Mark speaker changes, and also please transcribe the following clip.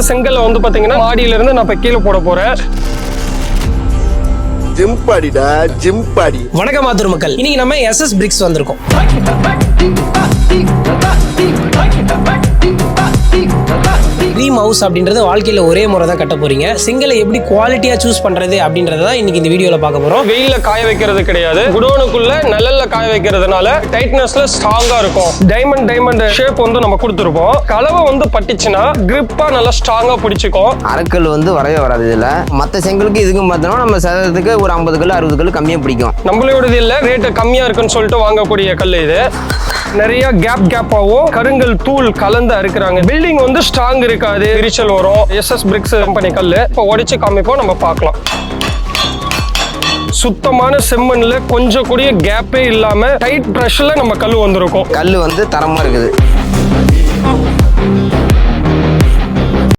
Speaker 1: செங்கல்ல வந்து பாத்தீங்கன்னா மாடியில இருந்து நான் இப்ப கீழே போட போறேன்.
Speaker 2: ஜிம்பாடிடா ஜிம்பாடி.
Speaker 3: வணக்கம் மாத்தூர் மக்கள், இன்னைக்கு நம்ம SS பிரிக்ஸ் வந்திருக்கோம். ட்ரீம் ஹவுஸ் அப்படின்றது வாழ்க்கையில ஒரே முறை தான் கட்ட போறீங்க. செங்கலை எப்படி குவாலிட்டியா சூஸ் பண்றது அப்படின்றத இன்னைக்கு இந்த வீடியோல பார்க்க போறோம்.
Speaker 1: வெயில்ல காய வைக்கிறது கிடையாது, குடோனுக்குள்ள நிழல்ல காய வைக்கிறதுனால டைட்னஸ்ல ஸ்ட்ராங்கா இருக்கும். டைமண்ட் ஷேப் வந்து நம்ம கொடுத்துருப்போம். கலவை வந்து பட்டுச்சுன்னா கிரிப்பா நல்லா ஸ்ட்ராங்கா பிடிச்சிக்கும்.
Speaker 4: அரைக்கல் வந்து வரவே வராது. இதுல மற்ற செங்கலுக்கு இதுக்கும் பார்த்தோம்னா நம்ம சதத்துக்கு ஒரு 50 கல் 60 கல் கம்மியா பிடிக்கும்.
Speaker 1: நம்மளோடது இல்ல, ரேட்டு கம்மியா இருக்குன்னு சொல்லிட்டு வாங்கக்கூடிய கல் இது. நிறைய கேப்பாவும் கருங்கல் தூள் கலந்து அறுக்கிறாங்க. பில்டிங் வந்து ஸ்ட்ராங் இருக்காது, விரிச்சல் வரும். SS பிரிக்ஸ் கம்பெனி கல் இப்போ உடைச்சு காமிப்போம், நம்ம பார்க்கலாம். சுத்தமான செம்மண்ல கொஞ்சம் கூடிய கேப்பே இல்லாம டைட் பிரஷ்ல நம்ம கல் வந்திருக்கும்.
Speaker 4: கல் வந்து தரமா இருக்குது.